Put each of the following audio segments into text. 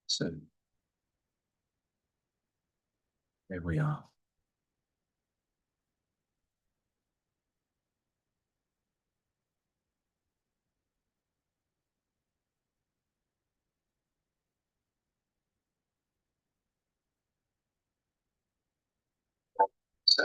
So here we are. So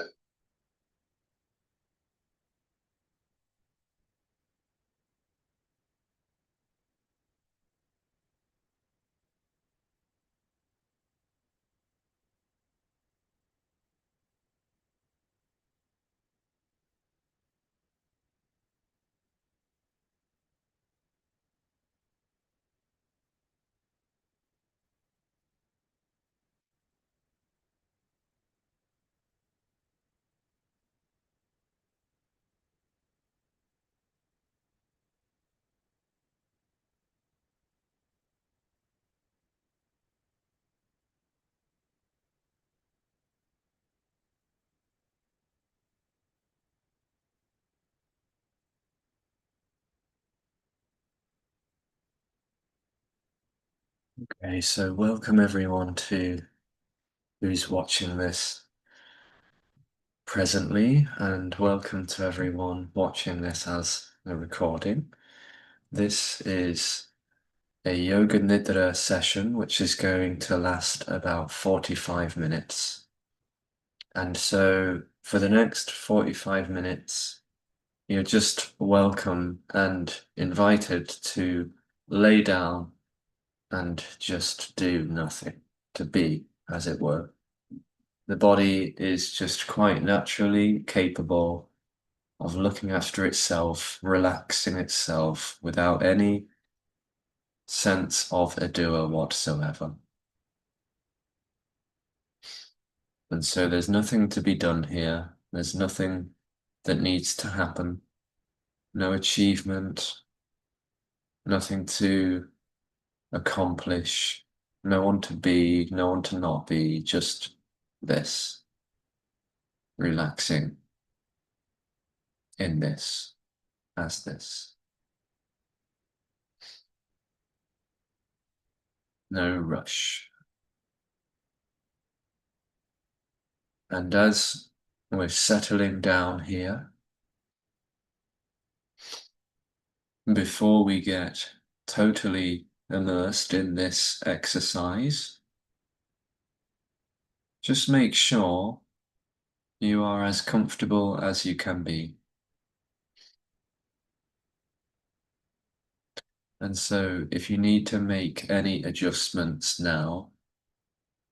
okay, so welcome everyone to who's watching this presently, and welcome to everyone watching this as a recording. This is a Yoga Nidra session, which is going to last about 45 minutes. And so for the next 45 minutes, you're just welcome and invited to lay down and just do nothing, to be, as it were. The body is just quite naturally capable of looking after itself, relaxing itself without any sense of a doer whatsoever. And so there's nothing to be done here. There's nothing that needs to happen. No achievement, nothing to accomplish, no one to be, no one to not be, just this, relaxing in this, as this. No rush. And as we're settling down here, before we get totally immersed in this exercise, just make sure you are as comfortable as you can be. And so if you need to make any adjustments now,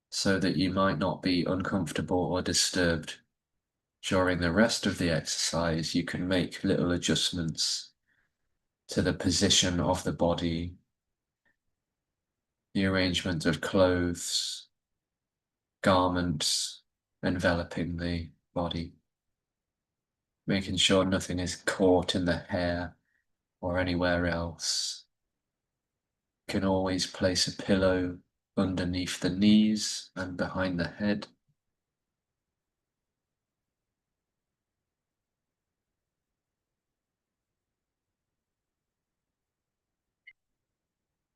so that you might not be uncomfortable or disturbed during the rest of the exercise, you can make little adjustments to the position of the body, the arrangement of clothes, garments enveloping the body, making sure nothing is caught in the hair or anywhere else. You can always place a pillow underneath the knees and behind the head.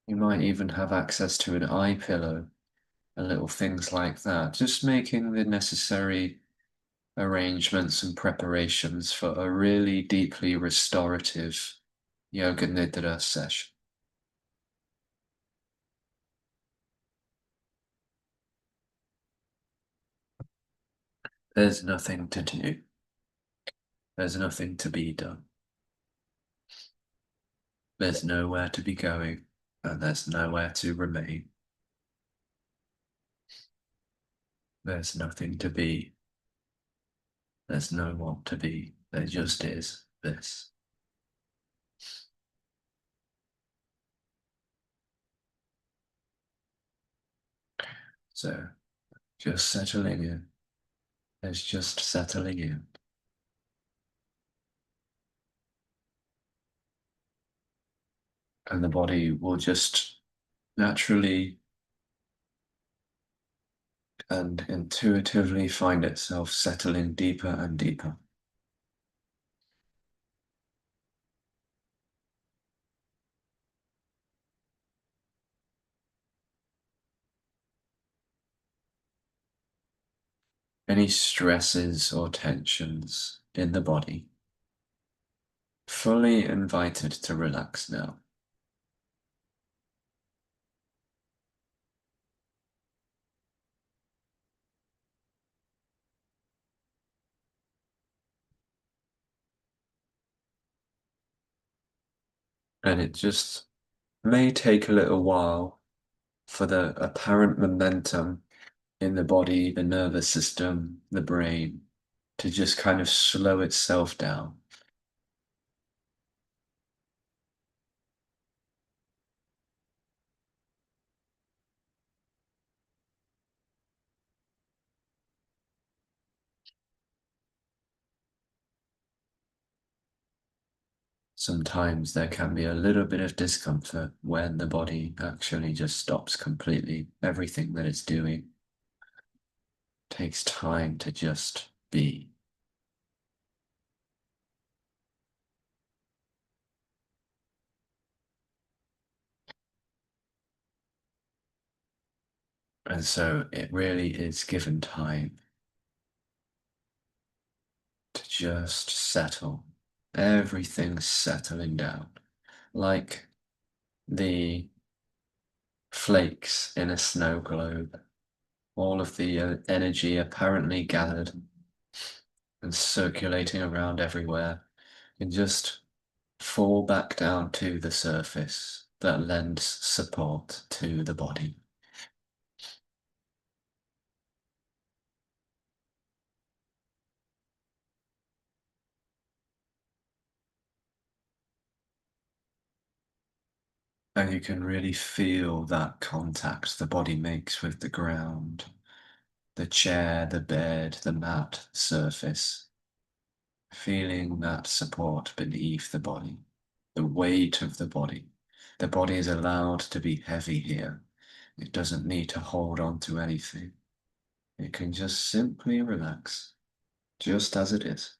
You might even have access to an eye pillow and little things like that, just making the necessary arrangements and preparations for a really deeply restorative Yoga Nidra session. There's nothing to do. There's nothing to be done. There's nowhere to be going, and there's nowhere to remain. There's nothing to be. There's no one to be. There just is this. So just settling in. There's just settling in. And the body will just naturally and intuitively find itself settling deeper and deeper. any stresses or tensions in the body. Fully invited to relax now. And it just may take a little while for the apparent momentum in the body, the nervous system, the brain, to just kind of slow itself down. Sometimes there can be a little bit of discomfort when the body actually just stops completely. Everything that it's doing takes time to just be. And so it really is given time to just settle. Everything's settling down, like the flakes in a snow globe. All of the energy apparently gathered and circulating around everywhere can just fall back down to the surface that lends support to the body. And you can really feel that contact the body makes with the ground, the chair, the bed, the mat, surface. Feeling that support beneath the body, the weight of the body. The body is allowed to be heavy here. It doesn't need to hold on to anything. It can just simply relax, just as it is.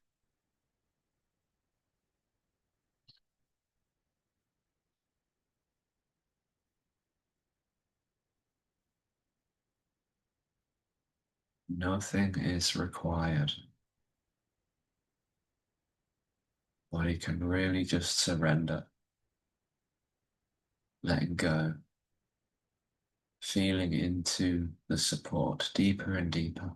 Nothing is required. Body can really just surrender, letting go, feeling into the support deeper and deeper.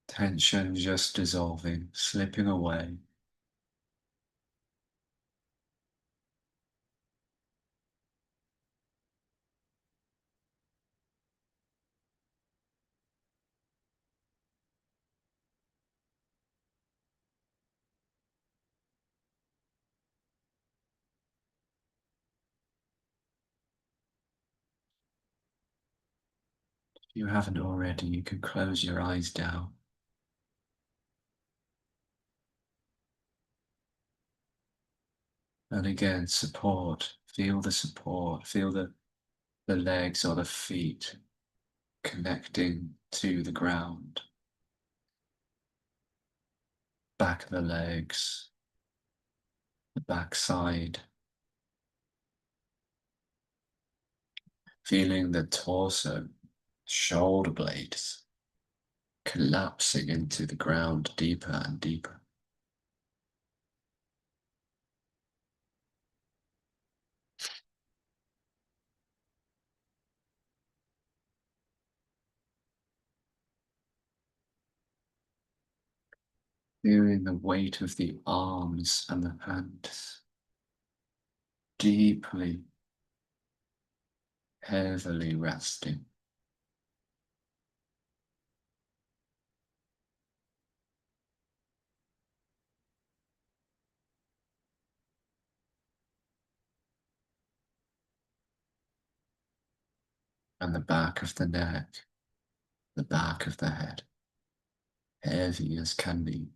Tension just dissolving, slipping away. If you haven't already, you can close your eyes down. And again, support. Feel the support. Feel the legs or the feet connecting to the ground. Back of the legs, the back side. Feeling the torso, shoulder blades collapsing into the ground deeper and deeper. Feeling the weight of the arms and the hands deeply, heavily resting. And the back of the neck, the back of the head, heavy as can be.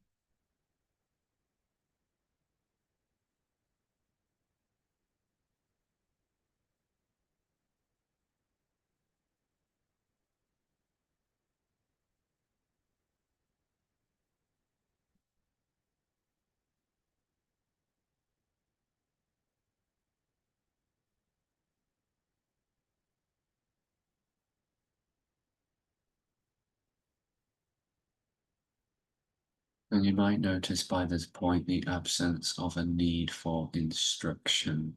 And you might notice by this point the absence of a need for instruction,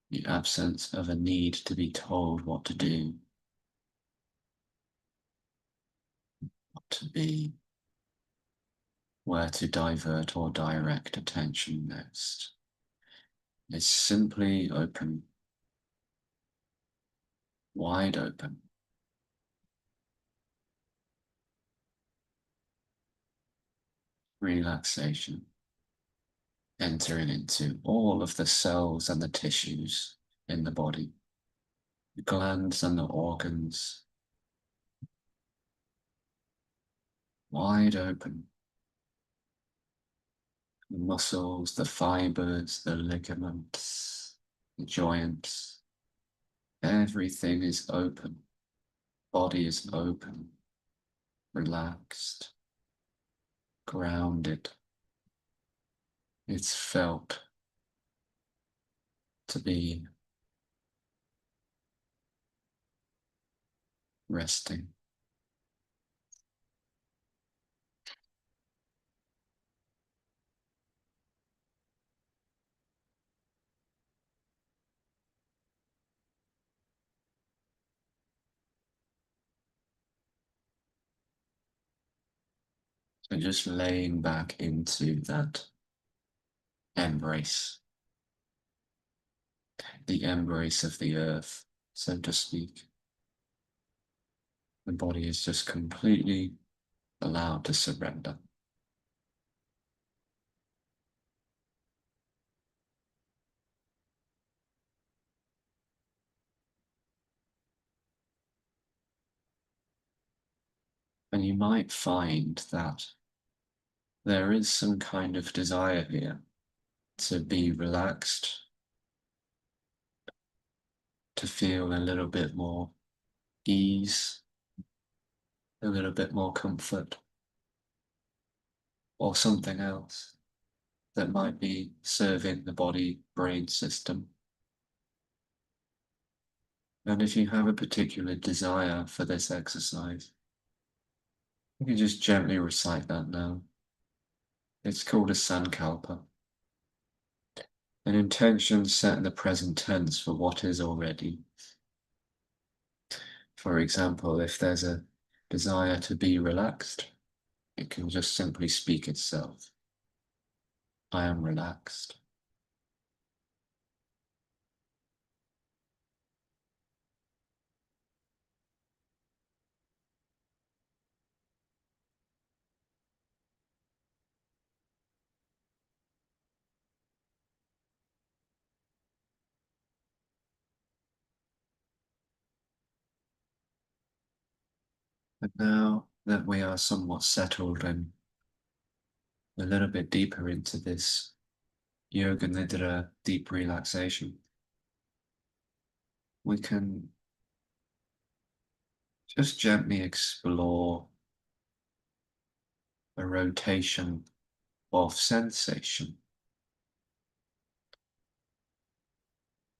the absence of a need to be told what to do, what to be, where to divert or direct attention next. It's simply open, wide open. Relaxation, entering into all of the cells and the tissues in the body, the glands and the organs, wide open. The muscles, the fibers, the ligaments, the joints, everything is open. Body is open, relaxed, grounded. It's felt to be resting. So just laying back into that embrace, the embrace of the earth, so to speak. The body is just completely allowed to surrender. And you might find that there is some kind of desire here to be relaxed, to feel a little bit more ease, a little bit more comfort, or something else that might be serving the body-brain system. And if you have a particular desire for this exercise, you can just gently recite that now. It's called a sankalpa, an intention set in the present tense for what is already. For example, if there's a desire to be relaxed, it can just simply speak itself. I am relaxed. But now that we are somewhat settled and a little bit deeper into this Yoga Nidra deep relaxation, we can just gently explore a rotation of sensation.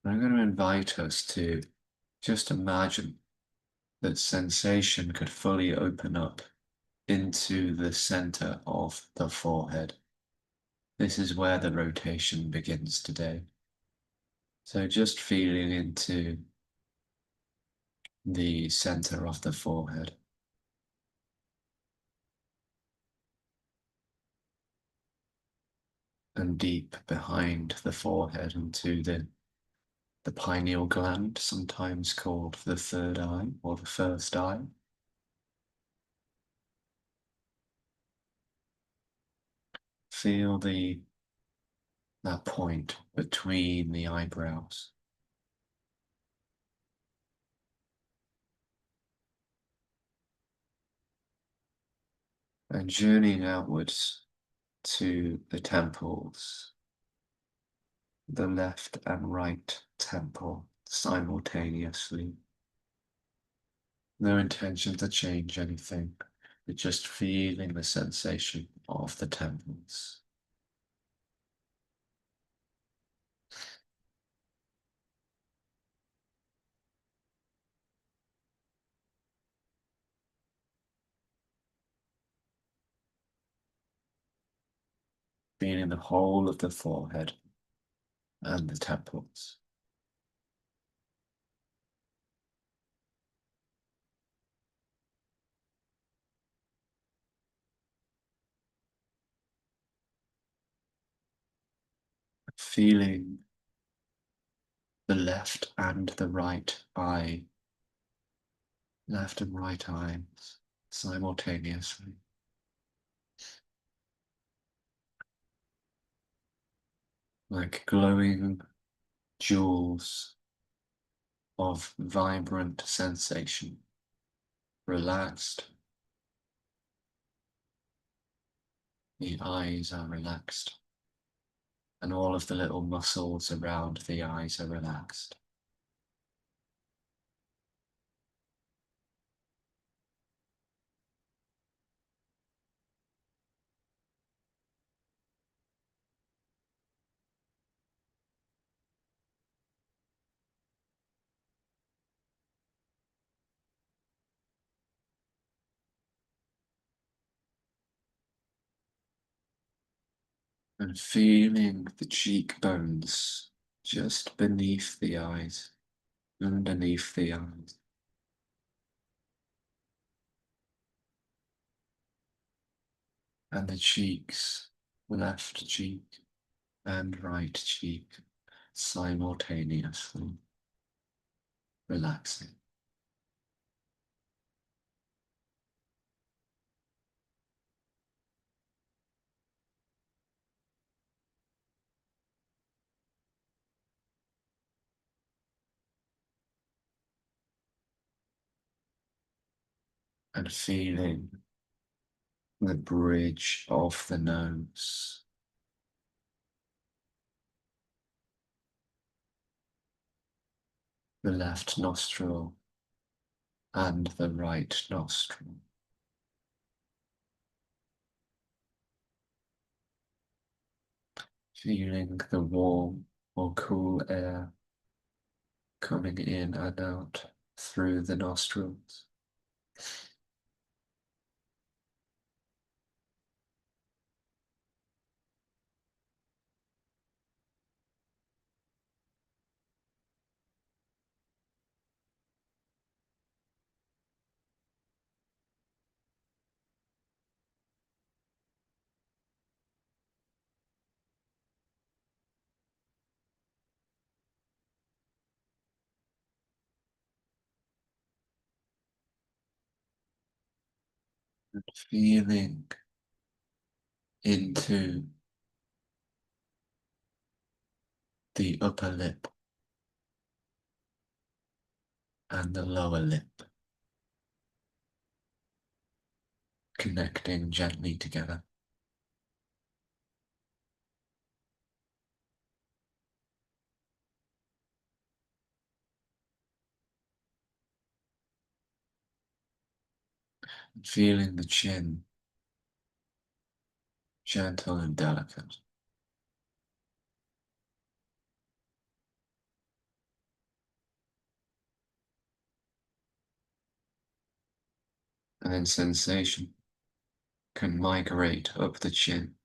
I'm going to invite us to just imagine that sensation could fully open up into the center of the forehead. This is where the rotation begins today. So just feeling into the center of the forehead. And deep behind the forehead into the pineal gland, sometimes called the third eye or the first eye. Feel that point between the eyebrows. And journeying outwards to the temples, the left and right temple simultaneously. No intention to change anything, but just feeling the sensation of the temples. feeling the whole of the forehead and the temples. Feeling the left and the right eye, left and right eyes simultaneously. Like glowing jewels of vibrant sensation, relaxed. The eyes are relaxed, and all of the little muscles around the eyes are relaxed. And feeling the cheekbones just beneath the eyes, underneath the eyes. And the cheeks, left cheek and right cheek, simultaneously relaxing. And feeling the bridge of the nose, the left nostril and the right nostril. Feeling the warm or cool air coming in and out through the nostrils. And feeling into the upper lip and the lower lip, connecting gently together. And feeling the chin, gentle and delicate. And then sensation can migrate up the chin,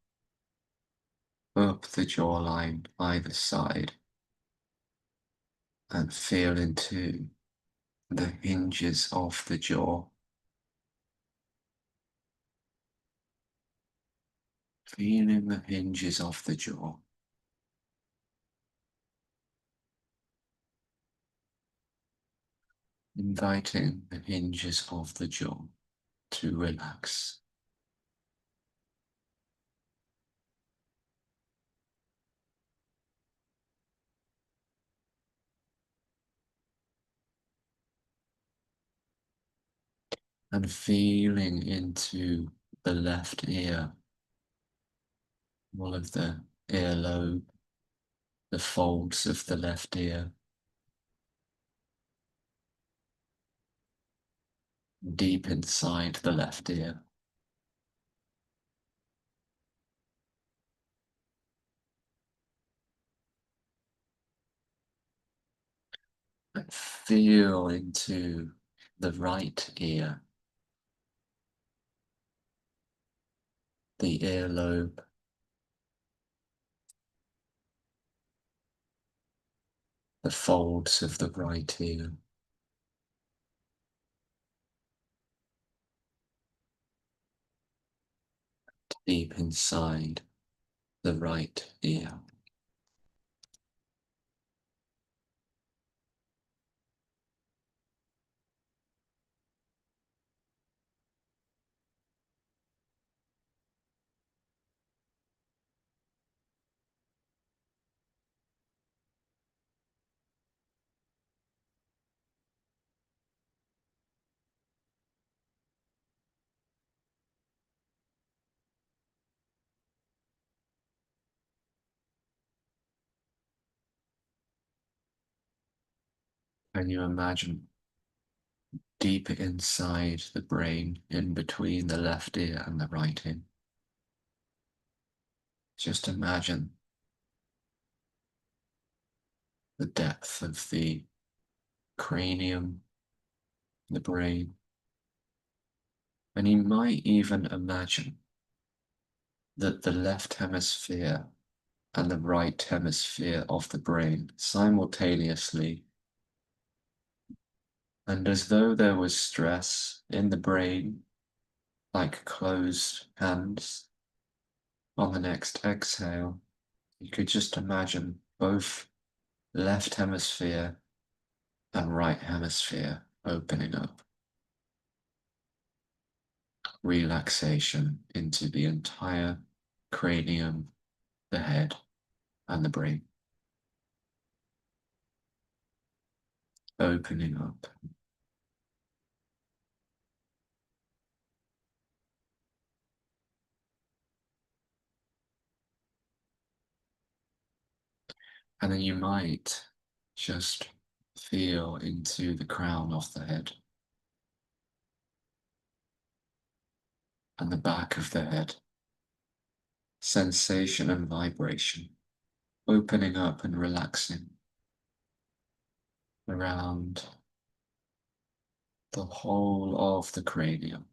up the jawline either side, and feel into the hinges of the jaw. Feeling the hinges of the jaw. Inviting the hinges of the jaw to relax. And feeling into the left ear, all of the earlobe, the folds of the left ear, deep inside the left ear. And feel into the right ear, the earlobe, the folds of the right ear, deep inside the right ear. Can you imagine deep inside the brain, in between the left ear and the right ear? Just imagine the depth of the cranium, the brain, and you might even imagine that the left hemisphere and the right hemisphere of the brain simultaneously, and as though there was stress in the brain, like closed hands, on the next exhale, you could just imagine both left hemisphere and right hemisphere opening up. Relaxation into the entire cranium, the head, and the brain. Opening up. And then you might just feel into the crown of the head and the back of the head. Sensation and vibration, opening up and relaxing around the whole of the cranium.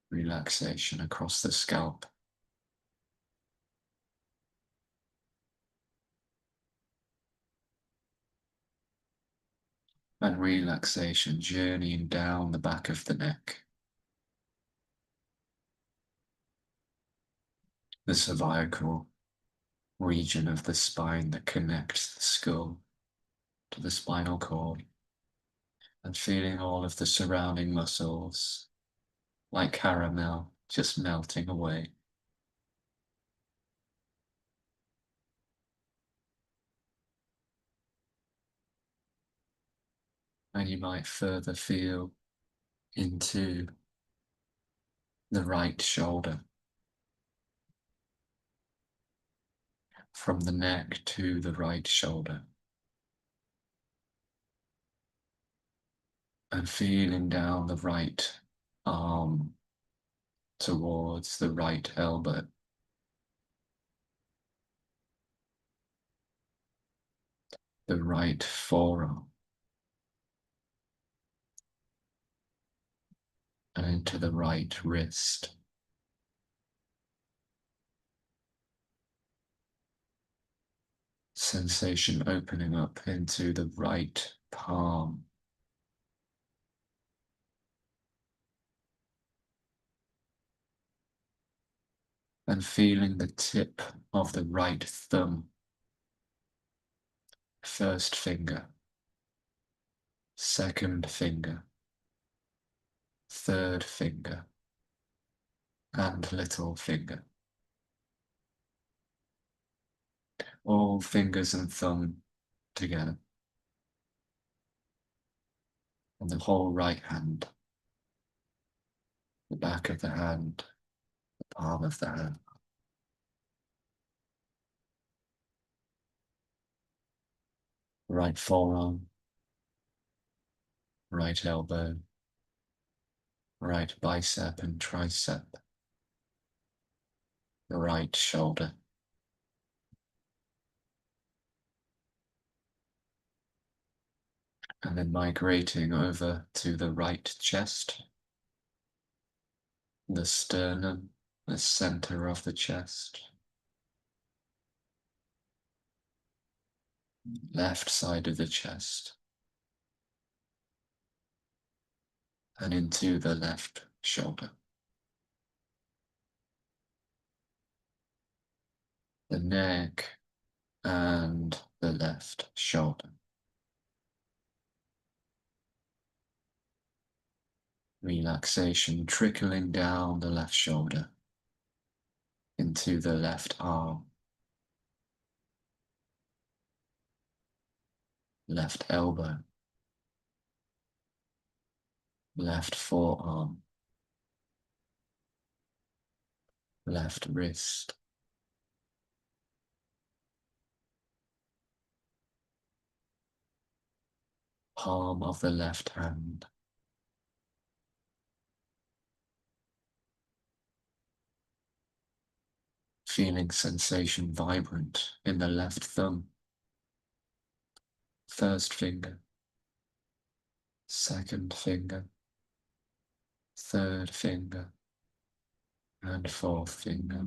Relaxation across the scalp. And relaxation journeying down the back of the neck. The cervical region of the spine that connects the skull to the spinal cord, and feeling all of the surrounding muscles like caramel just melting away. And you might further feel into the right shoulder, from the neck to the right shoulder, and feeling down the right arm towards the right elbow. The right forearm, and into the right wrist. Sensation opening up into the right palm. And feeling the tip of the right thumb, first finger, second finger, third finger, and little finger. All fingers and thumb together. And the whole right hand, the back of the hand, the palm of the hand. Right forearm, right elbow, right bicep and tricep, the right shoulder. And then migrating over to the right chest, the sternum, the center of the chest. left side of the chest, and into the left shoulder. The neck and the left shoulder. Relaxation trickling down the left shoulder into the left arm, left elbow, left forearm, left wrist, palm of the left hand, feeling sensation vibrant in the left thumb, first finger, second finger, third finger, and fourth finger.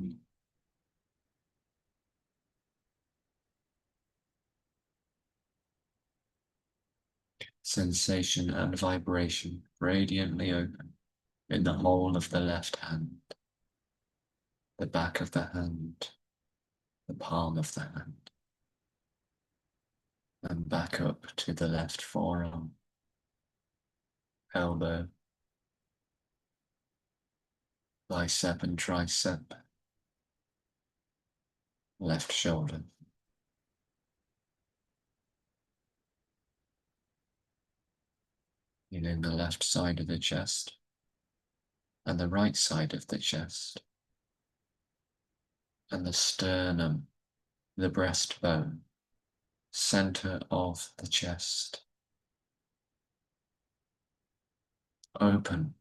Sensation and vibration radiantly open in the whole of the left hand, the back of the hand, the palm of the hand, and back up to the left forearm, elbow, bicep and tricep, left shoulder. Feeling the left side of the chest and the right side of the chest, and the sternum, the breastbone, center of the chest. Open.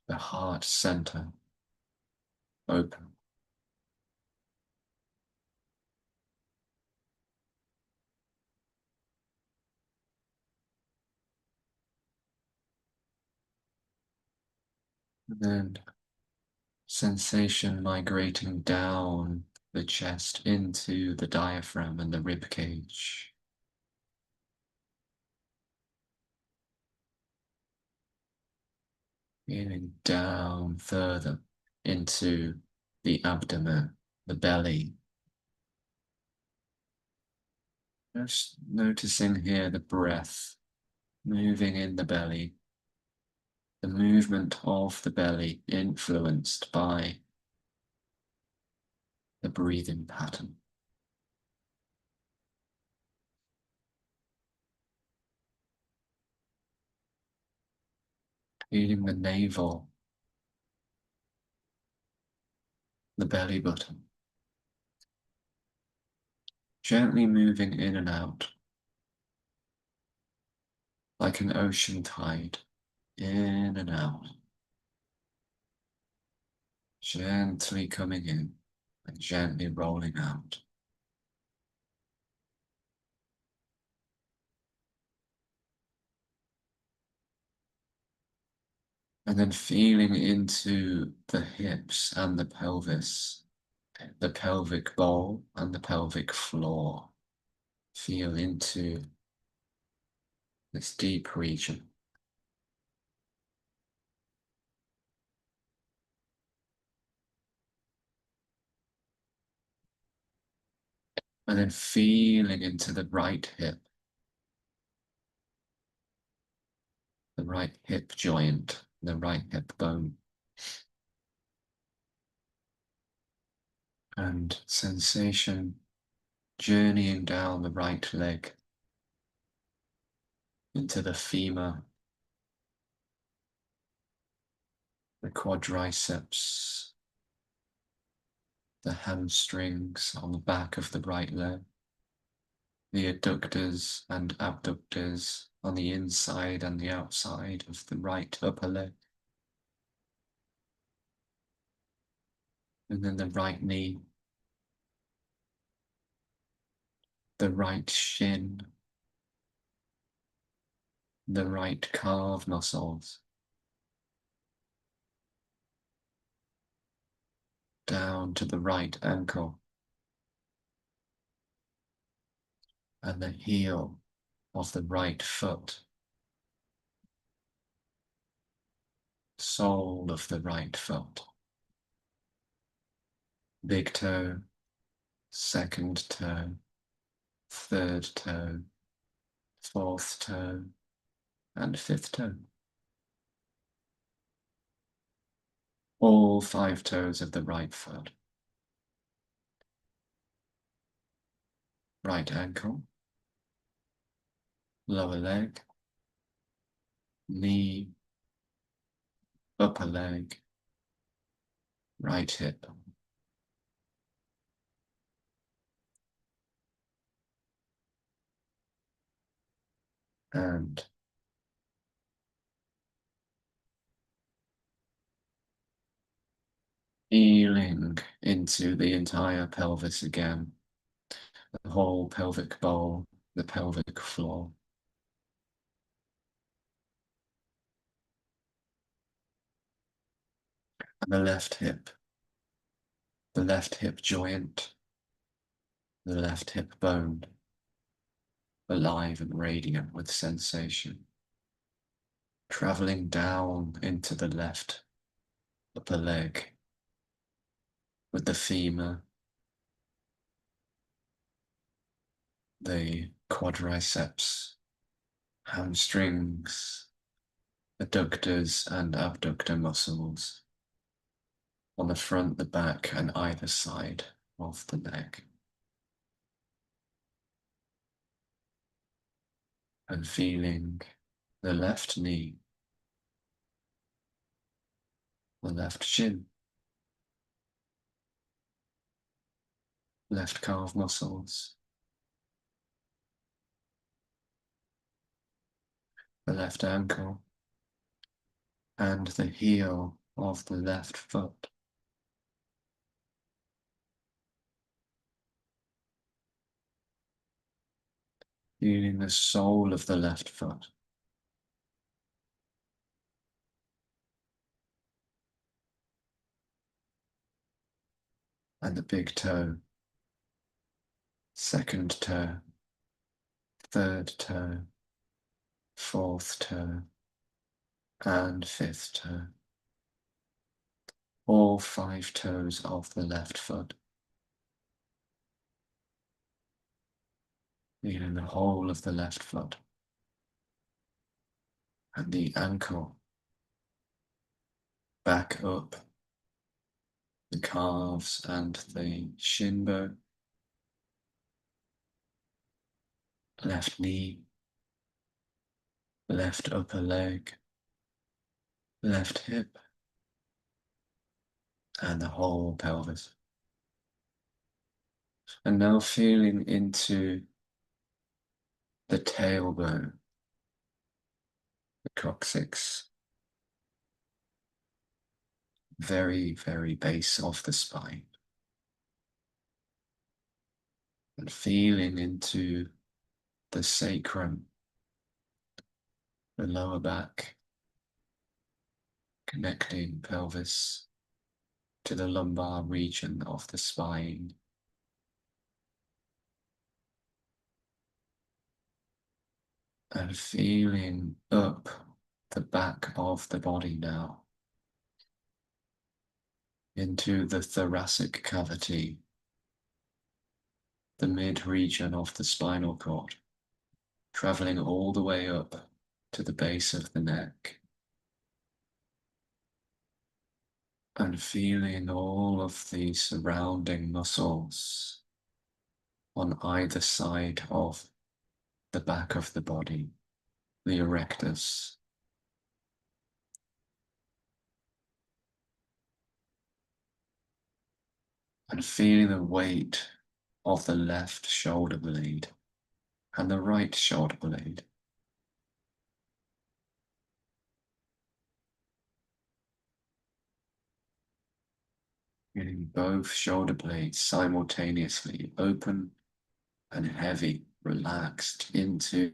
The heart center, open. And then sensation migrating down the chest into the diaphragm and the rib cage. Feeling down further into the abdomen, the belly. Just noticing here the breath moving in the belly, the movement of the belly influenced by the breathing pattern. Feeling the navel, the belly button, gently moving in and out like an ocean tide, in and out, gently coming in and gently rolling out. And then feeling into the hips and the pelvis, the pelvic bowl and the pelvic floor. Feel into this deep region. And then feeling into the right hip joint, the right hip bone. And sensation journeying down the right leg into the femur, the quadriceps, the hamstrings on the back of the right leg, the adductors and abductors on the inside and the outside of the right upper leg, and then the right knee, the right shin, the right calf muscles, down to the right ankle, and the heel of the right foot, sole of the right foot, big toe, second toe, third toe, fourth toe, and fifth toe. All 5 toes of the right foot. Right ankle, lower leg, knee, upper leg, right hip. And feeling into the entire pelvis again, the whole pelvic bowl, the pelvic floor. And the left hip joint, the left hip bone, alive and radiant with sensation, traveling down into the left upper leg with the femur, the quadriceps, hamstrings, adductors and abductor muscles on the front, the back, and either side of the neck. And feeling the left knee, the left shin, left calf muscles, the left ankle, and the heel of the left foot. Feeling the sole of the left foot, and the big toe, second toe, third toe, fourth toe, and fifth toe. All 5 toes of the left foot. Feeling the whole of the left foot. And the ankle. Back up. The calves and the shin bone. Left knee. Left upper leg. Left hip. And the whole pelvis. And now feeling into the tailbone, the coccyx, very, very base of the spine. And feeling into the sacrum, the lower back, connecting pelvis to the lumbar region of the spine. And feeling up the back of the body now into the thoracic cavity, the mid region of the spinal cord, traveling all the way up to the base of the neck, and feeling all of the surrounding muscles on either side of the back of the body, the erectus. And feeling the weight of the left shoulder blade and the right shoulder blade. Feeling both shoulder blades simultaneously open and heavy, relaxed into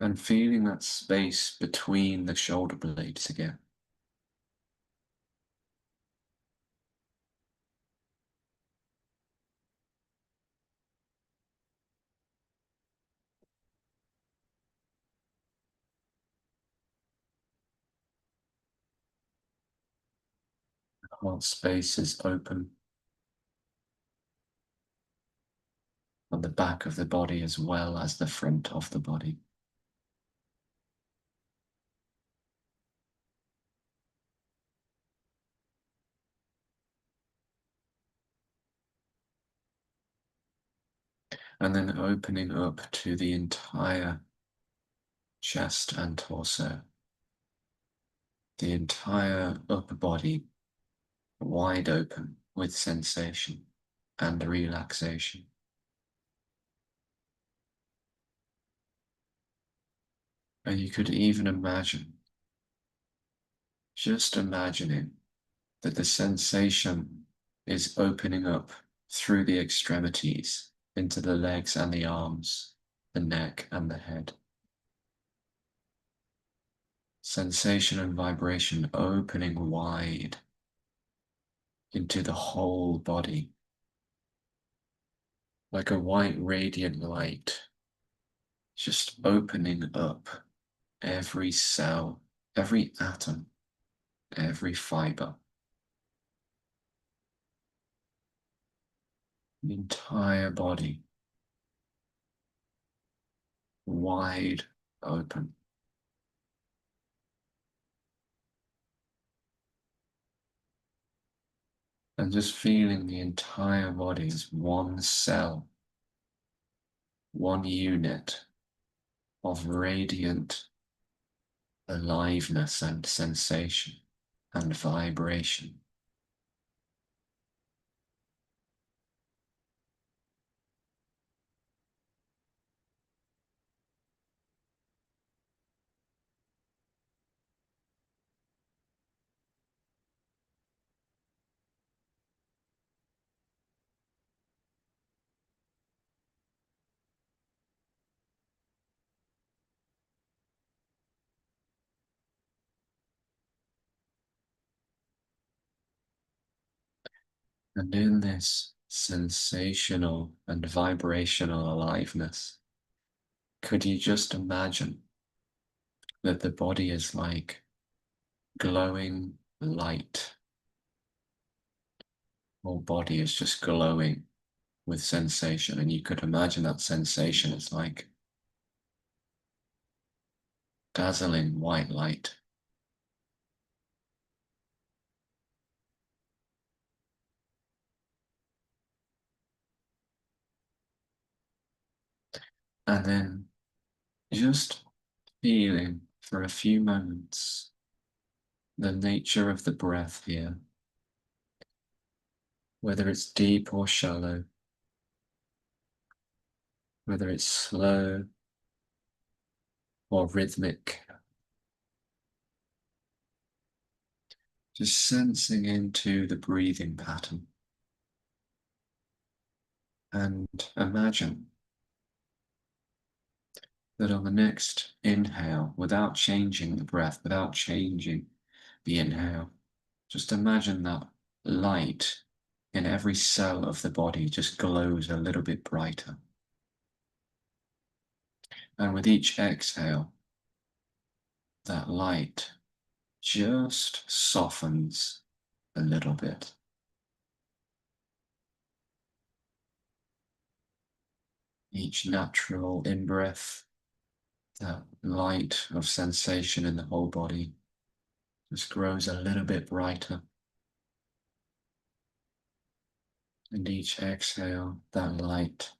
And feeling that space between the shoulder blades again. Heart space is open on the back of the body as well as the front of the body. And then opening up to the entire chest and torso, the entire upper body wide open with sensation and relaxation. And you could even imagine, just imagining that the sensation is opening up through the extremities into the legs and the arms, the neck and the head. Sensation and vibration opening wide into the whole body, like a white radiant light, just opening up every cell, every atom, every fiber. The entire body wide open. And just feeling the entire body as one cell, one unit of radiant aliveness and sensation and vibration. And in this sensational and vibrational aliveness, could you just imagine that the body is like glowing light? Whole body is just glowing with sensation, and you could imagine that sensation is like dazzling white light. And then just feeling for a few moments the nature of the breath here, whether it's deep or shallow, whether it's slow or rhythmic. Just sensing into the breathing pattern. And imagine that on the next inhale, without changing the breath, without changing the inhale, just imagine that light in every cell of the body just glows a little bit brighter. And with each exhale, that light just softens a little bit. Each natural in-breath, that light of sensation in the whole body just grows a little bit brighter. And each exhale, that light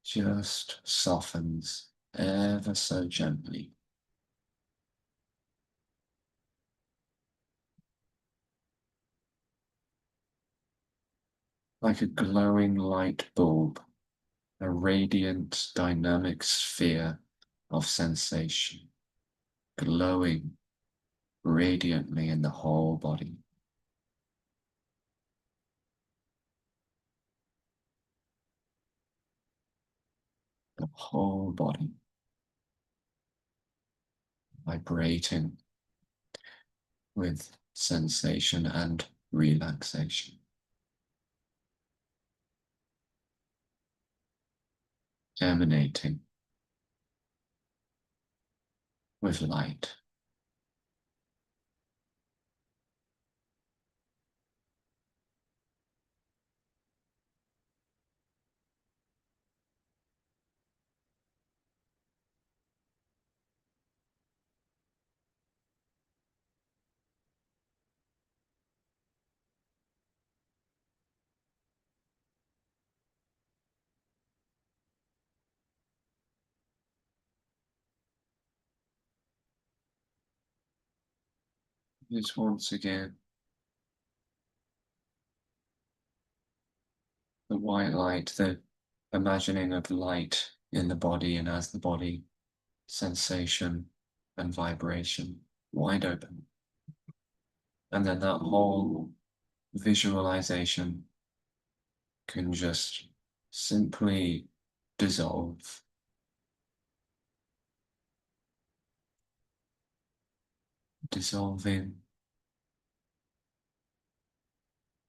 just softens ever so gently. Like a glowing light bulb, a radiant dynamic sphere of sensation, glowing radiantly in the whole body. The whole body. vibrating with sensation and relaxation. Emanating with light. Just once again, the white light, the imagining of light in the body, and as the body, sensation and vibration wide open. And then that whole visualization can just simply dissolve. Dissolving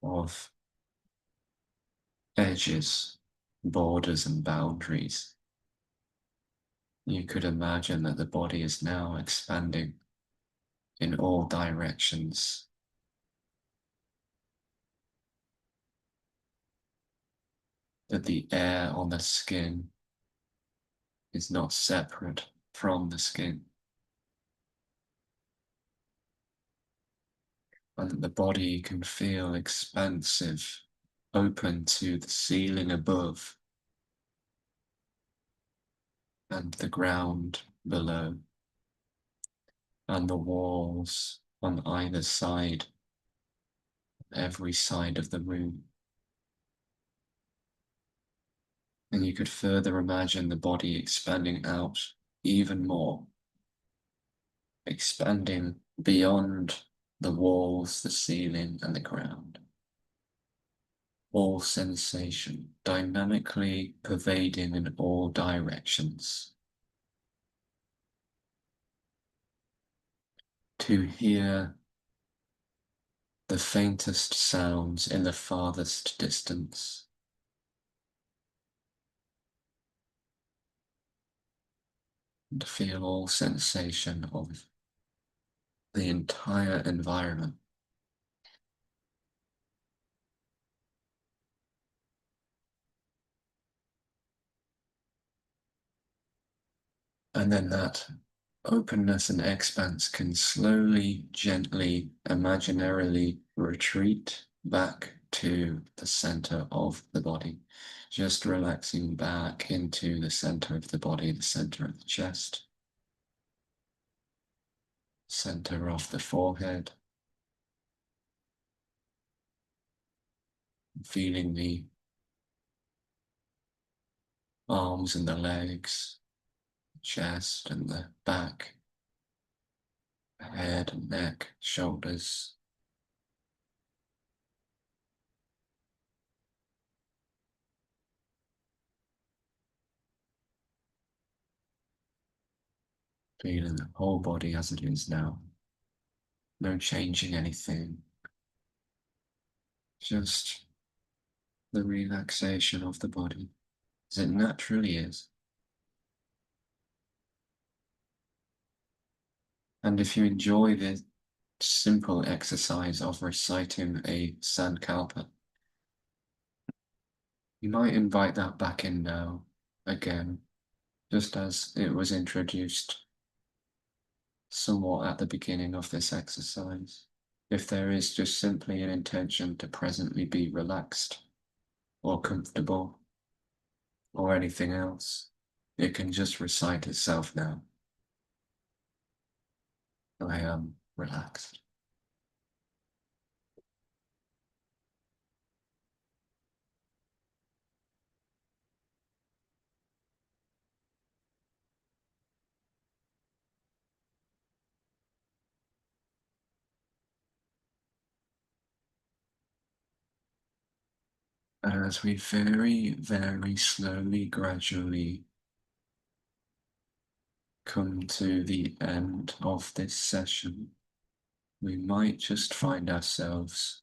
of edges, borders, and boundaries. You could imagine that the body is now expanding in all directions. That the air on the skin is not separate from the skin. And that the body can feel expansive, open to the ceiling above and the ground below, and the walls on either side, every side of the room. And you could further imagine the body expanding out even more, expanding beyond the walls, the ceiling, and the ground. All sensation dynamically pervading in all directions. To hear the faintest sounds in the farthest distance. And to feel all sensation of the entire environment. And then that openness and expanse can slowly, gently, imaginarily retreat back to the center of the body, just relaxing back into the center of the body, the center of the chest, center of the forehead, feeling the arms and the legs, chest and the back, head and neck, shoulders. Feeling the whole body as it is now. No changing anything. Just the relaxation of the body as it naturally is. And if you enjoy this simple exercise of reciting a sankalpa, you might invite that back in now, again, just as it was introduced somewhat at the beginning of this exercise. If there is just simply an intention to presently be relaxed or comfortable or anything else, it can just recite itself now. I am relaxed. And as we very, very slowly, gradually come to the end of this session, we might just find ourselves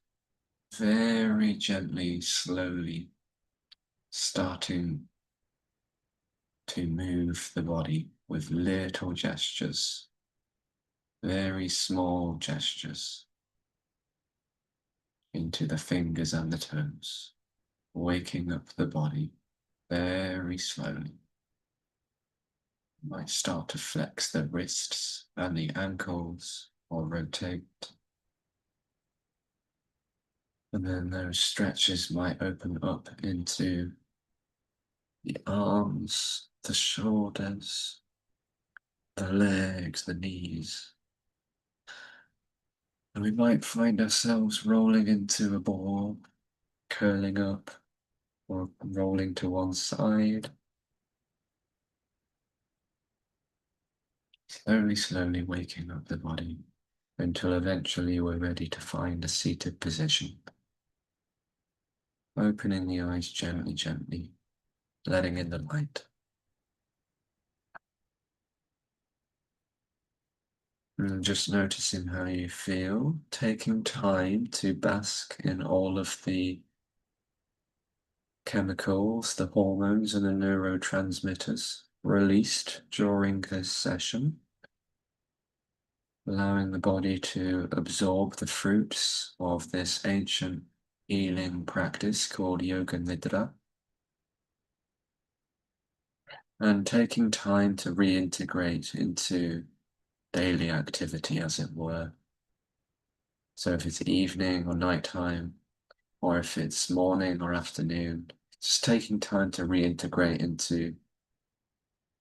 very gently, slowly starting to move the body with little gestures, very small gestures into the fingers and the toes, waking up the body very slowly. You might start to flex the wrists and the ankles or rotate. And then those stretches might open up into the arms, the shoulders, the legs, the knees. And we might find ourselves rolling into a ball, curling up, or rolling to one side. Slowly, slowly waking up the body until eventually we're ready to find a seated position. Opening the eyes gently, gently, letting in the light. And just noticing how you feel, taking time to bask in all of the chemicals, the hormones and the neurotransmitters released during this session. Allowing the body to absorb the fruits of this ancient healing practice called Yoga Nidra. And taking time to reintegrate into daily activity, as it were. So if it's evening or nighttime, or if it's morning or afternoon, just taking time to reintegrate into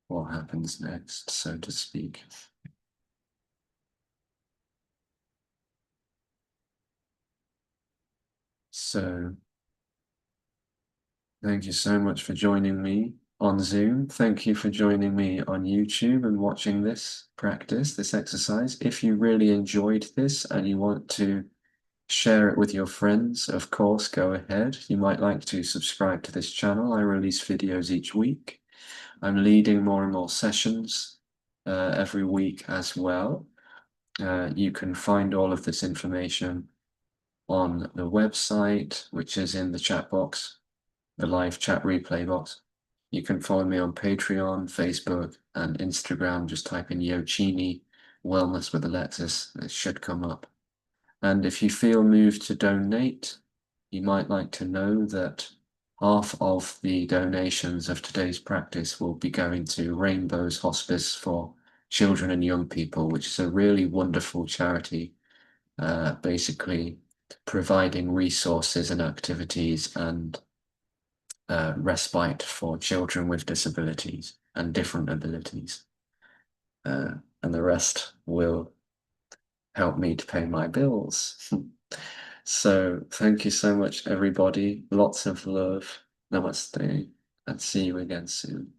what happens next, so to speak. So, thank you so much for joining me on Zoom. Thank you for joining me on YouTube and watching this practice, this exercise. If you really enjoyed this and you want to share it with your friends, of course, go ahead. You might like to subscribe to this channel. I release videos each week. I'm leading more and more sessions every week as well. You can find all of this information on the website, which is in the chat box, the live chat replay box. You can follow me on Patreon, Facebook, and Instagram. Just type in YoQini Wellness with Alexis. It should come up. And if you feel moved to donate, you might like to know that half of the donations of today's practice will be going to Rainbow's Hospice for Children and Young People, which is a really wonderful charity, basically providing resources and activities and respite for children with disabilities and different abilities. And the rest will help me to pay my bills. So thank you so much, everybody. Lots of love. Namaste, and see you again soon.